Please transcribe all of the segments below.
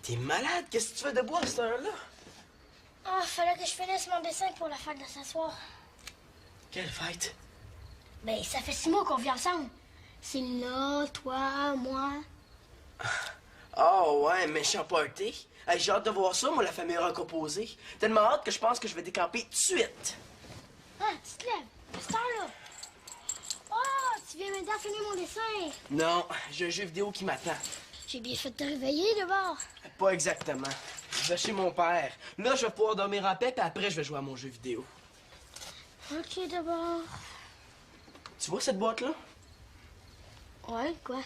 T'es malade? Qu'est-ce que tu fais de bois à cette heure-là? Ah, fallait que je finisse mon dessin pour la fête de ce soir. Quelle fête? Ben, ça fait 6 mois qu'on vit ensemble. C'est là, toi, moi. Oh ouais, méchant party. Hey, j'ai hâte de voir ça, moi, la famille recomposée. Tellement hâte que je pense que je vais décamper tout de suite. Ah, tu te lèves. À cette heure-là. Oh, tu viens m'aider à finir mon dessin. Non, j'ai un jeu vidéo qui m'attend. J'ai bien fait de te réveiller, d'abord. Pas exactement. Je vais chez mon père. Là, je vais pouvoir dormir en paix, puis après, je vais jouer à mon jeu vidéo. OK, d'abord. Tu vois cette boîte-là? Ouais, quoi?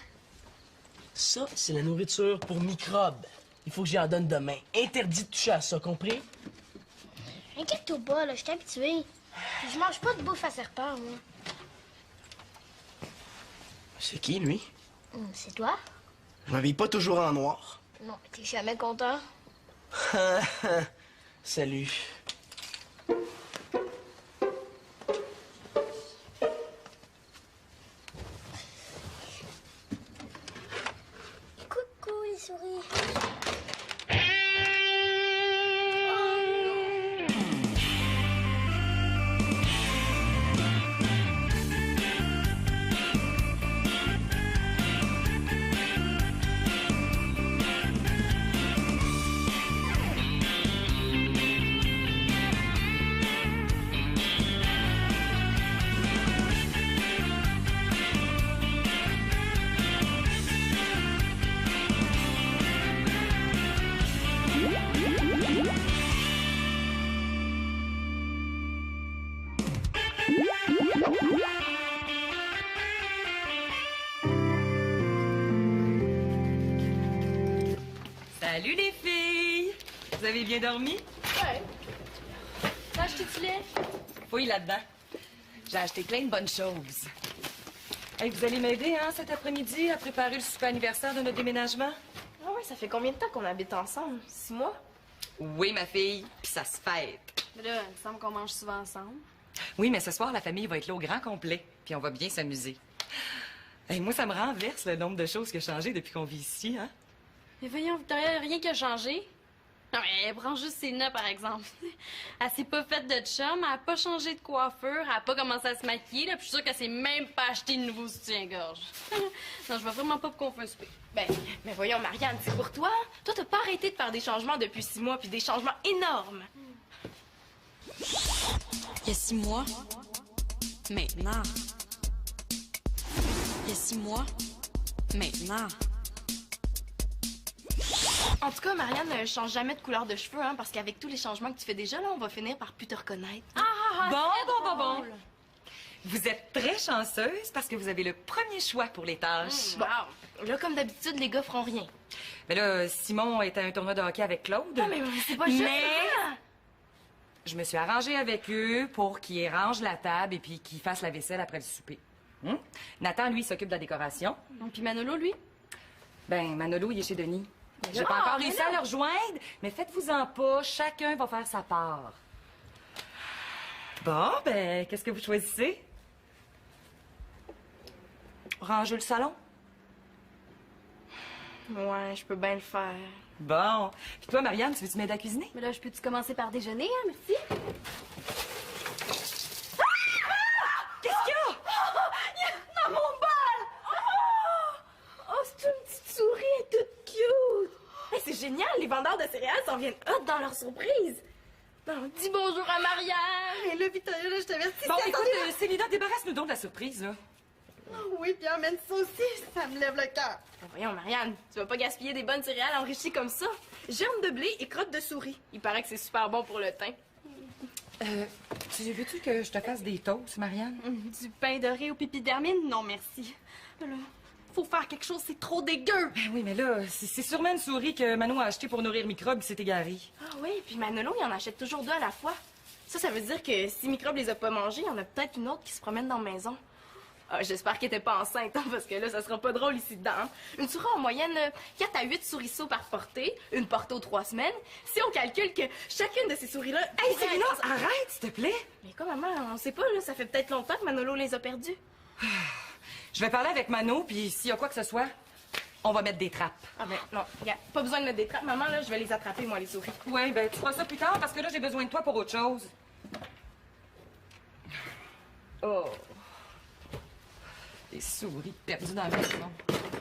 Ça, c'est la nourriture pour microbes. Il faut que j'y en donne demain. Interdit de toucher à ça, compris? Inquiète-toi pas, là, je suis habituée. Je mange pas de bouffe à serpent, moi. C'est qui, lui? C'est toi? Je m'habille pas toujours en noir. Non, t'es jamais content. Salut. Coucou, les souris. Salut les filles! Vous avez bien dormi? Ouais. T'as acheté du lait? Fouille là-dedans. J'ai acheté plein de bonnes choses. Hey, vous allez m'aider, hein, cet après-midi, à préparer le super anniversaire de notre déménagement? Ah ouais, ça fait combien de temps qu'on habite ensemble? 6 mois? Oui, ma fille, puis ça se fête. Mais là, il me semble qu'on mange souvent ensemble. Oui, mais ce soir, la famille va être là au grand complet, puis on va bien s'amuser. Hey, moi, ça me renverse le nombre de choses qui ont changé depuis qu'on vit ici, hein? Mais voyons, Victoria, rien qui a changé. Non, mais elle prend juste ses nœuds, par exemple. Elle s'est pas faite de chum, elle a pas changé de coiffure, elle a pas commencé à se maquiller, là, puis je suis sûre qu'elle s'est même pas acheté de nouveau soutien-gorge. Non, je vais vraiment pas qu'on fasse un souper. Ben, mais voyons, Marianne, c'est pour toi. Toi, t'as pas arrêté de faire des changements depuis 6 mois, puis des changements énormes. Il y a 6 mois. Maintenant. Il y a 6 mois. Maintenant. En tout cas, Marianne ne change jamais de couleur de cheveux, hein, parce qu'avec tous les changements que tu fais déjà, là, on va finir par plus te reconnaître. Bon. Vous êtes très chanceuse parce que vous avez le premier choix pour les tâches. Wow. Là, comme d'habitude, les gars feront rien. Mais là, Simon est à un tournoi de hockey avec Claude. Non, mais c'est pas juste ça. Je me suis arrangée avec eux pour qu'ils rangent la table et puis qu'ils fassent la vaisselle après le souper. Nathan, lui, s'occupe de la décoration. Puis Manolo, lui? Ben, Manolo, il est chez Denis. J'ai pas encore réussi à le rejoindre, mais faites-vous-en pas, chacun va faire sa part. Bon, ben, qu'est-ce que vous choisissez? Ranger le salon? Ouais, je peux bien le faire. Bon. Puis toi, Marianne, tu veux-tu m'aider à cuisiner? Mais là, je peux-tu commencer par déjeuner, hein? Merci. Qu'est-ce qu'il y a? Il y a dans mon bol! Oh, c'est une petite souris, elle est toute cute! Hey, c'est génial, les vendeurs de céréales s'en viennent hot dans leur surprise! Bon, dis bonjour à Marianne! Et là, Victoria, là, je t'avertis. Bon, écoute, Célina, débarrasse-nous donc de la surprise, là. Oui, puis emmène ça aussi, ça me lève le cœur. Voyons, Marianne, tu vas pas gaspiller des bonnes céréales enrichies comme ça. Germes de blé et crottes de souris. Il paraît que c'est super bon pour le teint. Veux-tu que je te fasse des toasts, Marianne? Du pain doré au pipi d'hermine? Non, merci. Là, faut faire quelque chose, c'est trop dégueu. Ben oui, mais là, c'est sûrement une souris que Manon a achetée pour nourrir Microbe qui s'est égarée. Ah oui, puis Manolo, il en achète toujours 2 à la fois. Ça veut dire que si Microbe les a pas mangés, il y en a peut-être une autre qui se promène dans la maison. Ah, j'espère qu'elle était pas enceinte, hein, parce que là, ça sera pas drôle ici dedans. Hein. Une souris en moyenne, 4 à 8 souriceaux par portée, une portée aux 3 semaines. Si on calcule que chacune de ces souris-là... Hey, Célina, arrête, s'il te plaît! Mais quoi, maman, on sait pas, là, ça fait peut-être longtemps que Manolo les a perdus. Je vais parler avec Mano, puis s'il y a quoi que ce soit, On va mettre des trappes. Ah ben non, regarde, pas besoin de mettre des trappes. Maman, là, je vais les attraper, moi, les souris. Ouais, ben tu feras ça plus tard parce que là, j'ai besoin de toi pour autre chose. Oh. Des souris perdues dans la maison.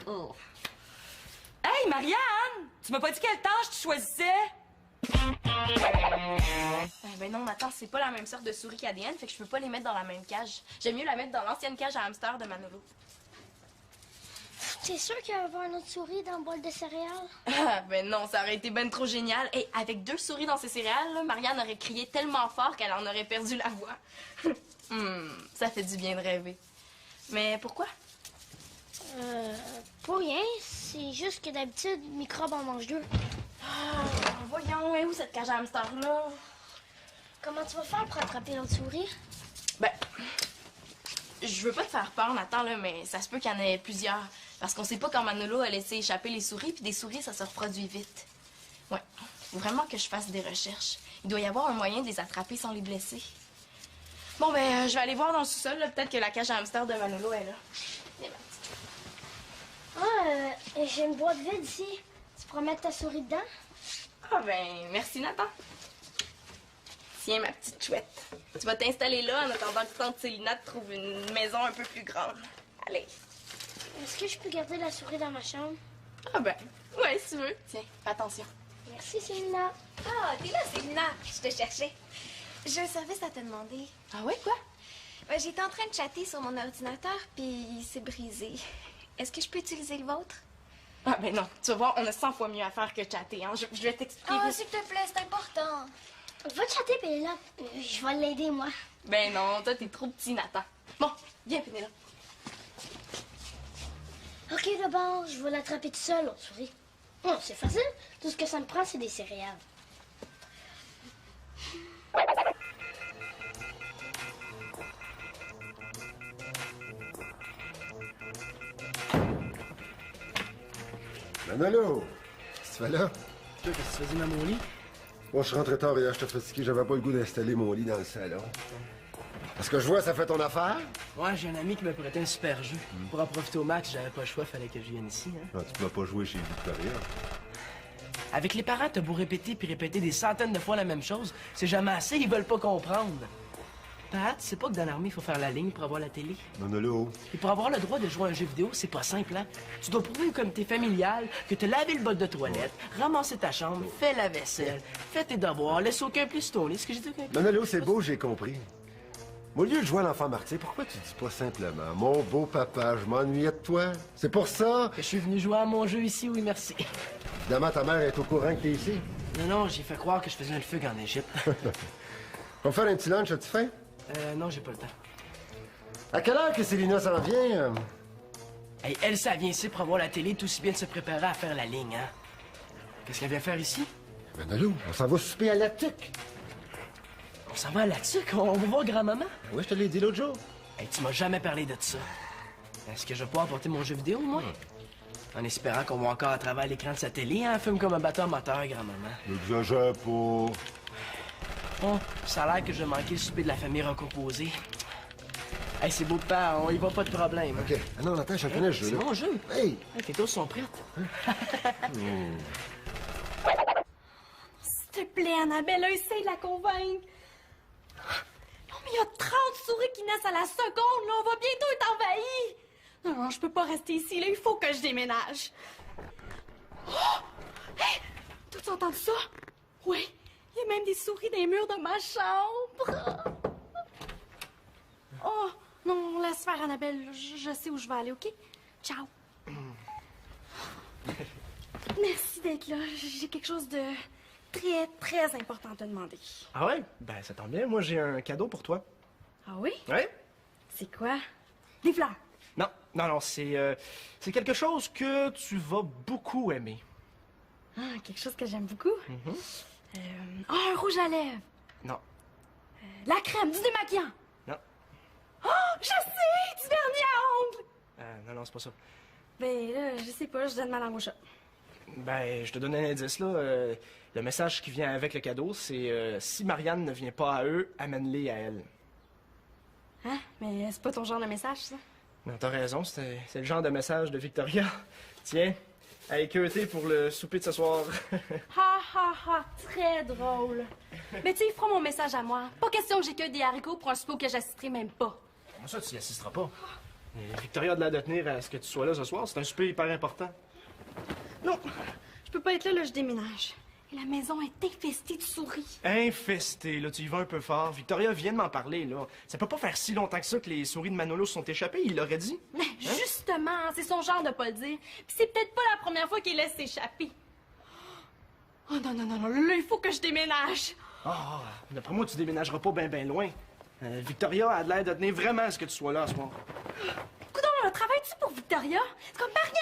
Oh. Hey, Marianne! Tu m'as pas dit quelle tâche tu choisissais? Ben non, Nathan, c'est pas la même sorte de souris qu'ADN, fait que je peux pas les mettre dans la même cage. J'aime mieux la mettre dans l'ancienne cage à hamster de Manolo. T'es sûr qu'il va y avoir une autre souris dans le bol de céréales? Ah, ben non, ça aurait été ben trop génial. Et avec 2 souris dans ses céréales, là, Marianne aurait crié tellement fort qu'elle en aurait perdu la voix. Ça fait du bien de rêver. Mais pourquoi? Pour rien. C'est juste que d'habitude, Microbe en mange 2. Ah, voyons, où cette cage à hamster-là? Comment tu vas faire pour attraper l'autre souris? Ben, je veux pas te faire peur, Nathan, là, mais ça se peut qu'il y en ait plusieurs. Parce qu'on sait pas quand Manolo a laissé échapper les souris, puis des souris, ça se reproduit vite. Ouais, faut vraiment que je fasse des recherches. Il doit y avoir un moyen de les attraper sans les blesser. Bon, ben, je vais aller voir dans le sous-sol, là. Peut-être que la cage à hamster de Manolo est là. Viens, ma petite. Ah, j'ai une boîte vide ici. Tu pourras mettre ta souris dedans? Ah, ben, merci, Nathan. Tiens, ma petite chouette. Tu vas t'installer là en attendant que tante Célina te trouve une maison un peu plus grande. Allez. Est-ce que je peux garder la souris dans ma chambre? Ah ben, ouais, si tu veux. Tiens, fais attention. Merci, Célina. Ah, t'es là, Célina. Je te cherchais. J'ai un service à te demander. Ah ouais, quoi? J'étais en train de chatter sur mon ordinateur, puis il s'est brisé. Est-ce que je peux utiliser le vôtre? Ah ben non, tu vas voir, on a 100 fois mieux à faire que chatter, hein. Je vais t'expliquer. Ah, s'il te plaît, c'est important. Va chatter, Pénélope. Je vais l'aider, moi. Ben non, toi, t'es trop petit, Nathan. Bon, viens, Pénélope. OK, d'abord, je vais l'attraper tout seul, l'autre souris. Non, c'est facile. Tout ce que ça me prend, c'est des céréales. Manolo, qu'est-ce que tu fais là? Qu'est-ce que tu faisais dans mon lit? Moi, je suis rentré tard hier, j'étais fatigué, j'avais pas le goût d'installer mon lit dans le salon. Parce que je vois, ça fait ton affaire? Ouais, j'ai un ami qui me prêtait un super jeu. Pour en profiter au max, j'avais pas le choix, fallait que je vienne ici, hein. Non, tu peux pas jouer chez Victoria. Avec les parents, t'as beau répéter puis répéter des centaines de fois la même chose, c'est jamais assez, ils veulent pas comprendre. Pat, c'est pas que dans l'armée, il faut faire la ligne pour avoir la télé. Manolo, Et pour avoir le droit de jouer à un jeu vidéo, c'est pas simple, hein? Tu dois prouver au comité familial que t'as lavé le bol de toilette, ramassé ta chambre, fait la vaisselle, fait tes devoirs, laisse aucun pli sur ton lit. Ce que j'ai dit aucun pli. Manolo, c'est beau, j'ai compris. Mais au lieu de jouer à l'enfant martyr, pourquoi tu dis pas simplement « Mon beau papa, je m'ennuyais de toi ». C'est pour ça. Que je suis venu jouer à mon jeu ici, oui, merci. Évidemment, ta mère est au courant que t'es ici. Non, j'ai fait croire que je faisais un fugue en Égypte. On va faire un petit lunch, as-tu faim? Non, j'ai pas le temps. À quelle heure que Célina s'en vient? Hey, elle, ça vient ici pour avoir la télé, tout aussi bien de se préparer à faire la ligne, hein? Qu'est-ce qu'elle vient faire ici? Manolo, on s'en va souper à la tuque. On s'en va à la tuque, on va voir grand-maman. Oui, je te l'ai dit l'autre jour. Hey, tu m'as jamais parlé de ça. Est-ce que je vais pouvoir apporter mon jeu vidéo, moi? En espérant qu'on voit encore à travers l'écran de sa télé, hein? Fume comme un bateau amateur, grand-maman. N'exagère pas. Bon, ça a l'air que je vais manquer le souper de la famille recomposée. Hey, c'est beau de part, on y va pas de problème. OK. Ah non, attends, je connais le jeu. C'est là. mon jeu. Hey! Hey, tes toasts sont prêtes. S'il te plaît, Annabelle, essaye de la convaincre. Non, mais il y a 30 souris qui naissent à la seconde, là. On va bientôt être envahis. Non, je peux pas rester ici, là. Il faut que je déménage. Oh! Hé! T'as-tu entendu ça? Oui. Il y a même des souris dans les murs de ma chambre. Oh! Non, laisse faire, Annabelle. Je sais où je vais aller, OK? Ciao. Merci d'être là. J'ai quelque chose de très, très important à te demander. Ah ouais? Ben, ça tombe bien. Moi, j'ai un cadeau pour toi. Ah oui? Ouais? C'est quoi? Des fleurs. Non, c'est quelque chose que tu vas beaucoup aimer. Ah, quelque chose que j'aime beaucoup. Un rouge à lèvres. Non. La crème, du démaquillant. Non. Oh, je sais! Du vernis à ongles. Non, c'est pas ça. Ben là, je sais pas, je donne ma langue au chat. Ben, je te donne un indice, là. Le message qui vient avec le cadeau, c'est si Marianne ne vient pas à eux, amène-les à elle. Hein? Mais c'est pas ton genre de message, ça? Non, t'as raison, c'est le genre de message de Victoria. Tiens, Hey, que t'es pour le souper de ce soir? Ha ha ha, très drôle. Mais tu sais, il fera mon message à moi. Pas question que j'ai que des haricots pour un souper auquel j'assisterai même pas. Comment ça, tu y assisteras pas? Victoria a de l'air de tenir à ce que tu sois là ce soir. C'est un souper hyper important. Non, je peux pas être là, je déménage. Et la maison est infestée de souris. Infesté, là, tu y vas un peu fort. Victoria vient de m'en parler, là. Ça peut pas faire si longtemps que ça que les souris de Manolo se sont échappées, il l'aurait dit. Mais justement, c'est son genre de pas le dire. Puis c'est peut-être pas la première fois qu'il laisse s'échapper. Oh non, non, non, non, là, il faut que je déménage. Ah, d'après moi, tu déménageras pas ben loin. Victoria a de l'air de tenir vraiment à ce que tu sois là ce soir. Coudonc, travailles-tu pour Victoria? C'est comme Marianne!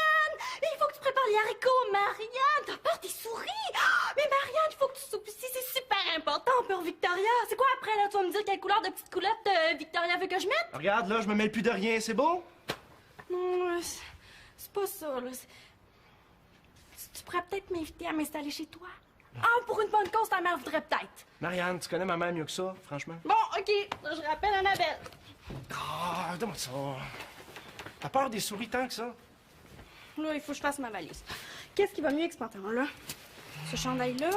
Il faut que tu prépares les haricots, Marianne! T'as peur des souris? Ah, mais Marianne, il faut que tu soupes ici, c'est super important pour Victoria. C'est quoi après, là? Tu vas me dire quelle couleur de petite culotte Victoria veut que je mette? Regarde, là, je me mêle plus de rien, c'est beau? Non, c'est pas ça, là. Tu pourrais peut-être m'inviter à m'installer chez toi? Ah, pour une bonne cause, ta mère voudrait peut-être. Marianne, tu connais ma mère mieux que ça, franchement? Bon, OK, je rappelle Annabelle. Ah, donne-moi ça. T'as peur des souris tant que ça? Là, il faut que je fasse ma valise. Qu'est-ce qui va mieux avec ce pantalon-là? Ce chandail-là,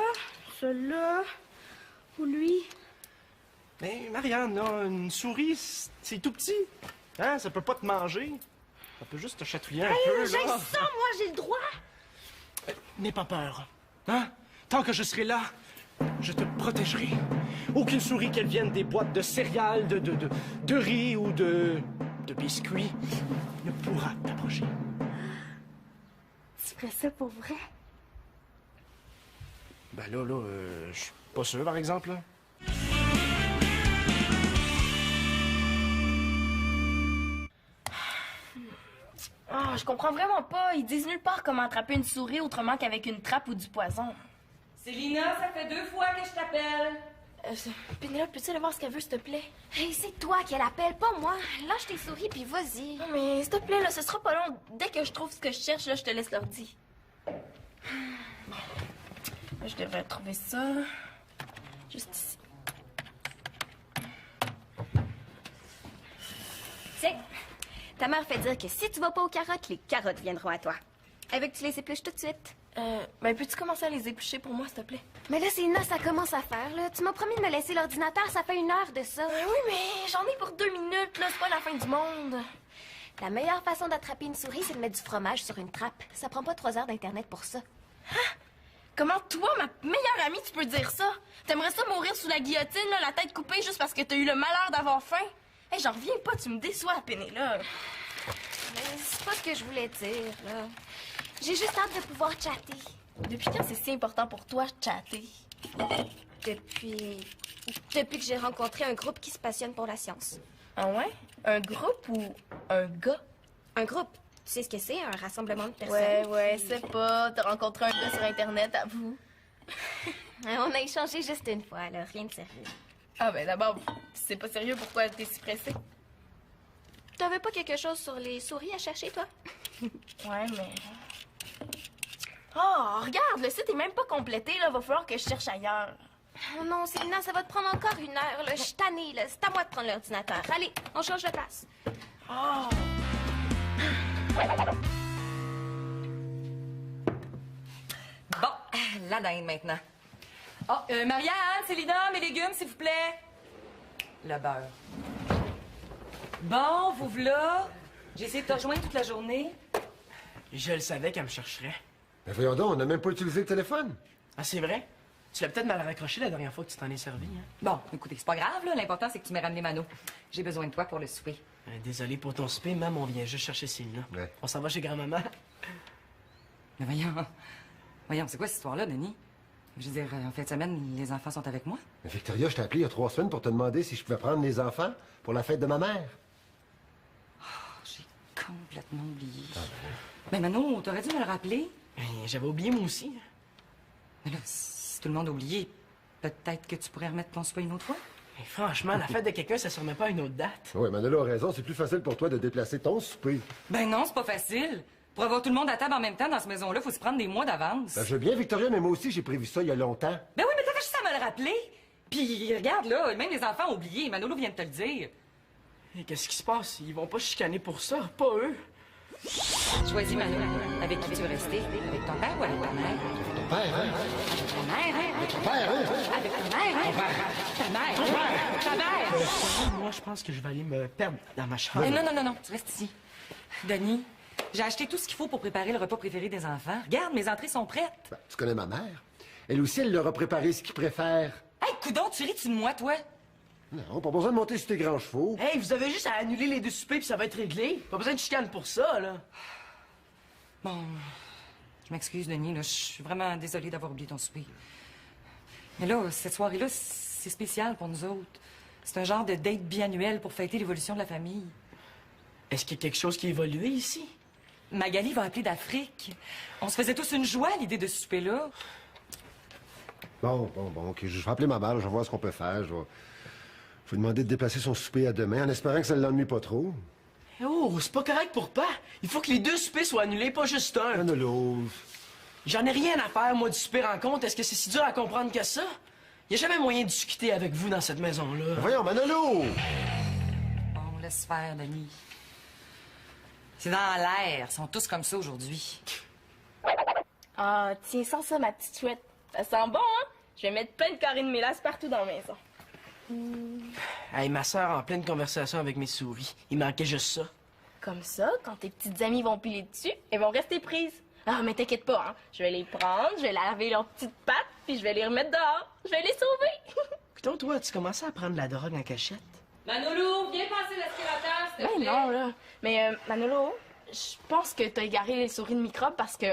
celui-là, ou lui? Mais Marianne, là, une souris, c'est tout petit. Hein, ça peut pas te manger. Ça peut juste te chatouiller un peu, J'ai là. ça, moi, j'ai le droit. N'aie pas peur. Hein? Tant que je serai là, je te protégerai. Aucune souris, qu'elle vienne des boîtes de céréales, de riz ou de biscuits, ne pourra t'approcher. Tu ferais ça pour vrai? Ben là, je suis pas sûr, par exemple, là. Ah, je comprends vraiment pas. Ils disent nulle part comment attraper une souris autrement qu'avavec une trappe ou du poison. Célina, ça fait 2 fois que je t'appelle. Pénélope, peux-tu aller voir ce qu'elle veut, s'il te plaît? Hey, c'est toi qui l'appelle, pas moi. Lâche tes souris puis vas-y. Non, mais s'il te plaît, là, ce sera pas long. Dès que je trouve ce que je cherche, là, je te laisse l'ordi. Bon. Là, je devrais trouver ça. Juste ici. Tiens, ta mère fait dire que si tu vas pas aux carottes, les carottes viendront à toi. Elle veut que tu les épluches tout de suite. Ben, peux-tu commencer à les éplucher pour moi, s'il te plaît? Mais là, c'est Ina, ça commence à faire, là. Tu m'as promis de me laisser l'ordinateur, ça fait 1 heure de ça. Oui, mais j'en ai pour 2 minutes, là. C'est pas la fin du monde. La meilleure façon d'attraper une souris, c'est de mettre du fromage sur une trappe. Ça prend pas 3 heures d'Internet pour ça. Comment toi, ma meilleure amie, tu peux dire ça? T'aimerais ça mourir sous la guillotine, là, la tête coupée, juste parce que t'as eu le malheur d'avoir faim? Hey, j'en reviens pas, tu me déçois, Pénélope. Mais c'est pas ce que je voulais dire, là. J'ai juste hâte de pouvoir chatter. Depuis quand c'est si important pour toi, chatter? Depuis que j'ai rencontré un groupe qui se passionne pour la science. Ah ouais? Un groupe ou un gars? Un groupe. Tu sais ce que c'est, un rassemblement de personnes? Ouais, c'est pas. T'as rencontré un gars sur Internet, avoue. On a échangé juste une fois, là. Rien de sérieux. Ah ben d'abord, si c'est pas sérieux, pourquoi t'es si pressée? T'avais pas quelque chose sur les souris à chercher, toi? Ouais, mais... Oh, regarde, le site est même pas complété, là. Va falloir que je cherche ailleurs. Oh non, Célina, ça va te prendre encore 1 heure, là. Je suis tannée, là. C'est à moi de prendre l'ordinateur. Allez, on change de place. Oh! Bon, la dinde maintenant. Oh, Marianne, Célina, mes légumes, s'il vous plaît. Le beurre. Bon, vous voilà. J'ai essayé de te rejoindre toute la journée. Je le savais qu'elle me chercherait. Mais voyons donc, on n'a même pas utilisé le téléphone. Ah, c'est vrai? Tu l'as peut-être mal raccroché la dernière fois que tu t'en es servi, hein? Bon, écoutez, c'est pas grave, là. L'important, c'est que tu m'aies ramené Mano. J'ai besoin de toi pour le souper. Désolé pour ton souper, maman, on vient juste chercher Célina. Ouais. On s'en va chez grand-maman. Mais voyons, c'est quoi cette histoire-là, Denis? Je veux dire, en fin de semaine, les enfants sont avec moi? Mais Victoria, je t'ai appelé il y a 3 semaines pour te demander si je pouvais prendre les enfants pour la fête de ma mère. J'ai complètement oublié. Mais Mano, t'aurais dû me le rappeler. Ben, j'avais oublié moi aussi. Mais là, si tout le monde a oublié, peut-être que tu pourrais remettre ton souper une autre fois? Mais franchement, la fête de quelqu'un, ça se remet pas à une autre date. Oui, Manolo a raison, c'est plus facile pour toi de déplacer ton souper. Ben non, c'est pas facile. Pour avoir tout le monde à table en même temps dans cette maison-là, faut se prendre des mois d'avance. Ben, je veux bien, Victoria, mais moi aussi, j'ai prévu ça il y a longtemps. Ben oui, mais t'avais juste à me le rappeler. Puis regarde, là, même les enfants ont oublié. Manolo vient de te le dire. Et qu'est-ce qui se passe? Ils vont pas chicaner pour ça, pas eux. Choisis, Mano. Avec qui tu veux rester? Avec ton père ou avec ta mère? Ton père, hein? Avec ta mère, hein? Avec ton père, hein? Avec ta mère, hein? Ta mère! Ta mère! Moi, je pense que je vais aller me perdre dans ma chambre. Non, tu restes ici. Denis, j'ai acheté tout ce qu'il faut pour préparer le repas préféré des enfants. Regarde, mes entrées sont prêtes. Ben, tu connais ma mère. Elle aussi, elle leur a préparé ce qu'ils préfèrent. Hey, coudonc, tu ris-tu de moi, toi? Non, pas besoin de monter sur tes grands chevaux. Hey, vous avez juste à annuler les 2 soupers puis ça va être réglé. Pas besoin de chicane pour ça, là. Bon, je m'excuse, Denis, là. Je suis vraiment désolée d'avoir oublié ton souper. Mais là, cette soirée-là, c'est spécial pour nous autres. C'est un genre de date biannuel pour fêter l'évolution de la famille. Est-ce qu'il y a quelque chose qui a évolué ici? Magali va appeler d'Afrique. On se faisait tous une joie à l'idée de ce souper-là. Bon, OK. Je vais appeler ma mère, je vais voir ce qu'on peut faire. Je vais lui demander de déplacer son souper à demain en espérant que ça ne l'ennuie pas trop. Oh, c'est pas correct pour pas. Il faut que les 2 soupers soient annulés, pas juste un. Manolo. J'en ai rien à faire, moi, du souper rencontre. Est-ce que c'est si dur à comprendre que ça? Y a jamais moyen de discuter avec vous dans cette maison-là. Voyons, Manolo! Bon, laisse faire, Denis. C'est dans l'air. Ils sont tous comme ça aujourd'hui. Ah, tiens, sans ça, ma petite chouette. Ça sent bon, hein? Je vais mettre plein de carrés de mélasse partout dans la maison. Hey, ma sœur en pleine conversation avec mes souris. Il manquait juste ça. Comme ça, quand tes petites amies vont piler dessus, elles vont rester prises. Ah, mais t'inquiète pas, hein? Je vais les prendre, je vais laver leurs petites pattes, puis je vais les remettre dehors. Je vais les sauver. Écoute, toi, tu commençais à prendre la drogue en cachette? Manolo, viens passer l'aspirateur, s'il te Ben plaît. non, là. Mais, Manolo, je pense que t'as égaré les souris de microbes parce que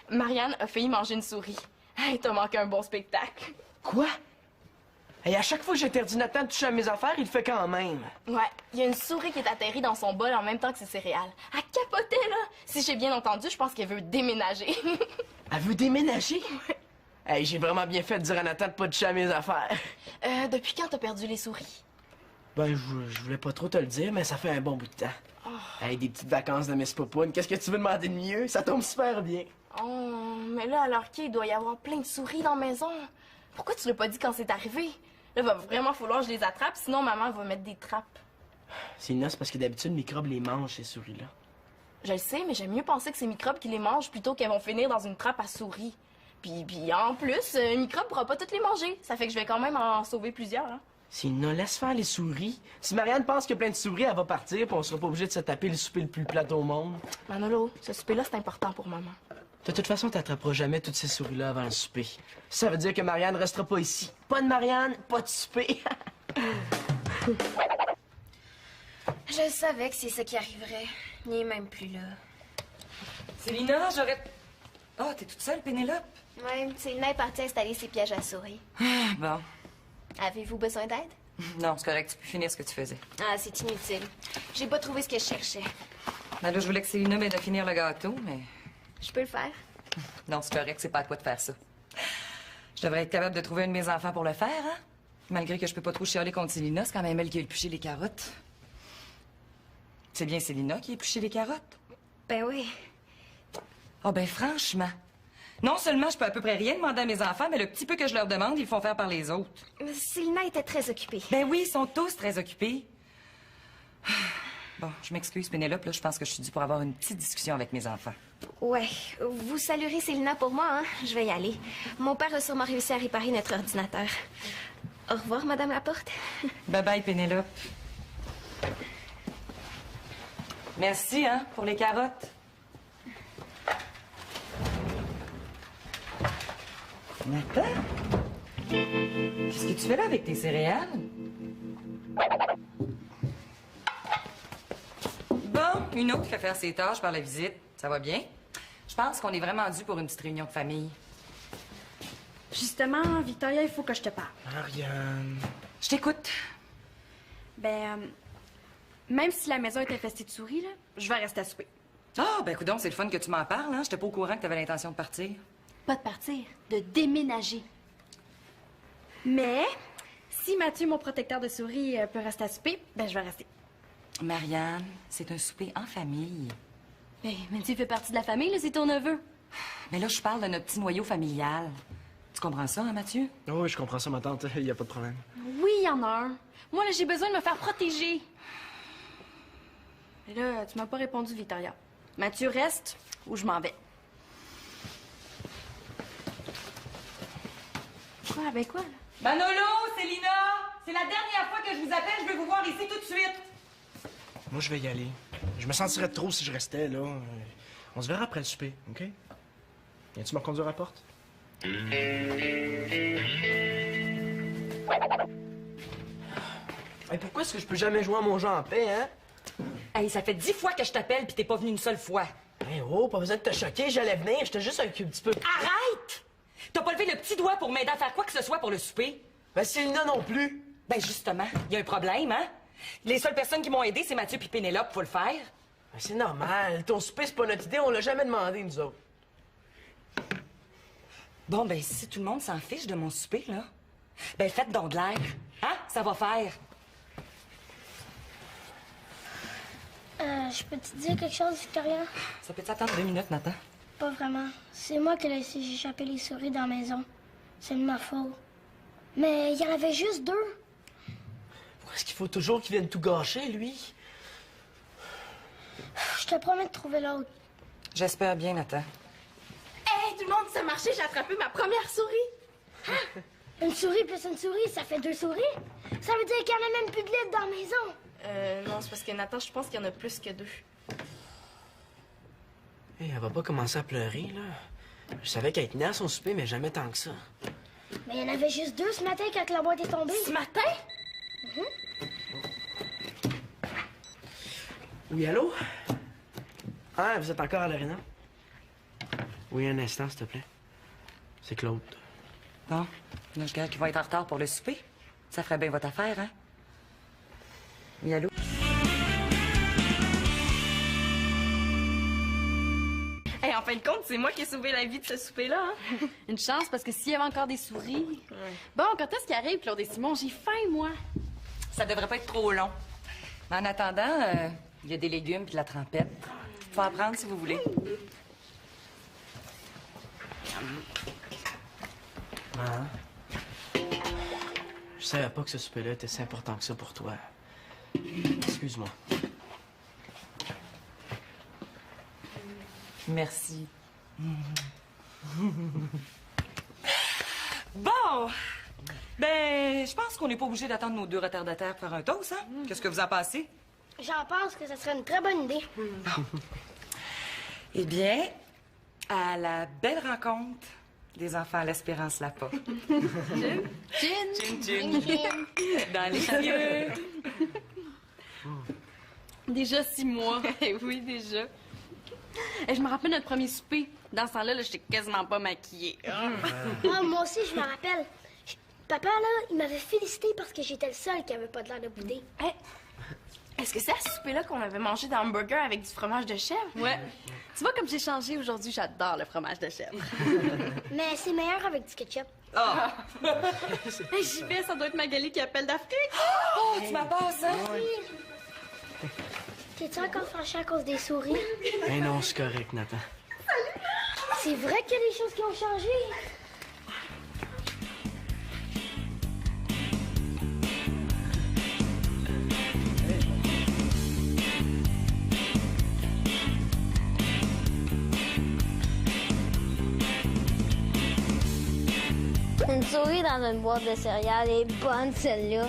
Marianne a failli manger une souris. Hey, t'as manqué un bon spectacle. Quoi? Et à chaque fois que j'interdis Nathan de toucher à mes affaires, il le fait quand même. Ouais, il y a une souris qui est atterrie dans son bol en même temps que ses céréales. Elle capotait, là. Si j'ai bien entendu, je pense qu'elle veut déménager. Elle veut déménager? Hey, j'ai vraiment bien fait de dire à Nathan de pas toucher à mes affaires. Depuis quand t'as perdu les souris? Ben, je voulais pas trop te le dire, mais ça fait un bon bout de temps. Hey, des petites vacances de Miss Popoune, qu'est-ce que tu veux demander de mieux? Ça tombe super bien. Oh, mais là, alors qu'il doit y avoir plein de souris dans la maison. Pourquoi tu l'as pas dit quand c'est arrivé? Là, va vraiment falloir que je les attrape, sinon maman va mettre des trappes. C'est c'est parce que d'habitude, les microbes les mangent, ces souris-là. Je le sais, mais j'aime mieux penser que c'est microbes qui les mangent plutôt qu'elles vont finir dans une trappe à souris. Puis en plus, un microbe pourra pas toutes les manger. Ça fait que je vais quand même en sauver plusieurs, hein. Sina, laisse faire les souris. Si Marianne pense qu'il y a plein de souris, elle va partir, puis on sera pas obligé de se taper le souper le plus plat au monde. Manolo, ce souper-là, c'est important pour maman. De toute façon, t'attraperas jamais toutes ces souris-là avant le souper. Ça veut dire que Marianne restera pas ici. Pas de Marianne, pas de souper. Je savais que c'est ça qui arriverait. Il est même plus là. Célina, j'aurais... Oh, t'es toute seule, Pénélope? Ouais, Célina est partie installer ses pièges à souris. Bon. Avez-vous besoin d'aide? Non, c'est correct, tu peux finir ce que tu faisais. Ah, c'est inutile. J'ai pas trouvé ce que je cherchais. Ben là, je voulais que Célina m'aide à finir le gâteau, mais... Je peux le faire? Non, c'est correct, c'est pas à toi de faire ça. Je devrais être capable de trouver un de mes enfants pour le faire, hein? Malgré que je peux pas trop chialer contre Célina, c'est quand même elle qui a épluché les carottes. C'est bien Célina qui a épluché les carottes? Ben oui. Ah ben franchement. Non seulement je peux à peu près rien demander à mes enfants, mais le petit peu que je leur demande, ils le font faire par les autres. Célina était très occupée. Ben oui, ils sont tous très occupés. Bon, je m'excuse, Pénélope, là, je pense que je suis due pour avoir une petite discussion avec mes enfants. Ouais. Vous saluerez Célina pour moi, hein? Je vais y aller. Mon père a sûrement réussi à réparer notre ordinateur. Au revoir, Madame Laporte. Bye-bye, Pénélope. Merci, hein, pour les carottes. Nathan? Qu'est-ce que tu fais là avec tes céréales? Bon, une autre qui fait faire ses tâches par la visite. Ça va bien? Je pense qu'on est vraiment dû pour une petite réunion de famille. Justement, Victoria, il faut que je te parle. Marianne. Je t'écoute. Même si la maison est infestée de souris, là, je vais rester à souper. Ah, ben écoute, c'est le fun que tu m'en parles, hein? J'étais pas au courant que t'avais l'intention de partir. Pas de partir, de déménager. Mais si Mathieu, mon protecteur de souris, peut rester à souper, ben je vais rester. Marianne, c'est un souper en famille. Mais Mathieu fait partie de la famille, là, c'est ton neveu. Mais là, je parle de notre petit noyau familial. Tu comprends ça, hein, Mathieu? Oh, oui, je comprends ça, ma tante. Il y a pas de problème. Oui, il y en a un. Moi, là, j'ai besoin de me faire protéger. Mais là, tu m'as pas répondu, Victoria. Mathieu reste ou je m'en vais. Quoi, avec quoi, là? Manolo, c'est Lina! C'est la dernière fois que je vous appelle, je veux vous voir ici tout de suite. Moi, je vais y aller. Je me sentirais trop si je restais, là. On se verra après le souper, OK? Viens-tu me reconduire à la porte? Hey, pourquoi est-ce que je peux jamais jouer à mon jeu en paix, hein? Hey, ça fait 10 fois que je t'appelle puis t'es pas venu une seule fois. Hey, oh, pas besoin de te choquer, j'allais venir. J'étais juste un petit peu... Arrête! T'as pas levé le petit doigt pour m'aider à faire quoi que ce soit pour le souper? Ben, c'est Lina non plus. Ben justement, il y a un problème, hein? Les seules personnes qui m'ont aidé, c'est Mathieu puis Pénélope, faut le faire. Ben, c'est normal. Ton souper, c'est pas notre idée, on l'a jamais demandé, nous autres. Bon, ben si tout le monde s'en fiche de mon souper, là, ben faites donc de l'air. Hein? Ça va faire. Je peux te dire quelque chose, Victoria? Ça peut t'attendre 2 minutes, Nathan? Pas vraiment. C'est moi qui ai laissé échapper les souris dans la maison. C'est de ma faute. Mais il y en avait juste 2. Pourquoi est-ce qu'il faut toujours qu'il vienne tout gâcher, lui? Je te promets de trouver l'autre. J'espère bien, Nathan. Hey, tout le monde, ça a marché, j'ai attrapé ma première souris. Une souris plus une souris, ça fait 2 souris? Ça veut dire qu'il y en a même plus de litres dans la maison. Non, c'est parce que Nathan, je pense qu'il y en a plus que 2. Hey, elle va pas commencer à pleurer, là. Je savais qu'elle tenait à son souper, mais jamais tant que ça. Mais il y en avait juste 2 ce matin quand la boîte est tombée. Ce matin? Oui, allô? Ah, vous êtes encore à l'arena? Oui, un instant, s'il te plaît. C'est Claude. Bon, là, je garde qu'il va être en retard pour le souper. Ça ferait bien votre affaire, hein? Oui, allô? Hey, en fin de compte, c'est moi qui ai sauvé la vie de ce souper-là, hein? Une chance, parce que s'il y avait encore des souris... Bon, quand est-ce qu'il arrive, Claude et Simon? J'ai faim, moi. Ça devrait pas être trop long. Mais en attendant, il y a des légumes puis de la trempette. Faut en prendre si vous voulez. Je savais pas que ce souper-là était si important que ça pour toi. Excuse-moi. Merci. Bon! Ben, je pense qu'on n'est pas obligé d'attendre nos 2 retardataires pour faire un toast, hein? Qu'est-ce que vous en pensez? J'en pense que ce serait une très bonne idée. Eh bien, à la belle rencontre des enfants à l'Espérance Lapa. Chin! Chin! Dans les cieux! Déjà 6 mois. Oui, déjà. Et je me rappelle notre premier souper. Dans ce temps-là, j'étais quasiment pas maquillée. Ah, moi aussi, je me rappelle. Papa, là, il m'avait félicité parce que j'étais le seul qui avait pas de l'air de bouder. Hey, est-ce que c'est à ce souper-là qu'on avait mangé des hamburgers avec du fromage de chèvre? Ouais. Tu vois, comme j'ai changé aujourd'hui, j'adore le fromage de chèvre. Mais c'est meilleur avec du ketchup. Ah! Hey, j'y vais, ça doit être Magali qui appelle d'Afrique. Oh, tu m'appasses, hein? T'es-tu encore fâché à cause des souris? Eh non, c'est correct, Nathan. C'est vrai qu'il y a des choses qui ont changé. Une souris dans une boîte de céréales est bonne, celle-là.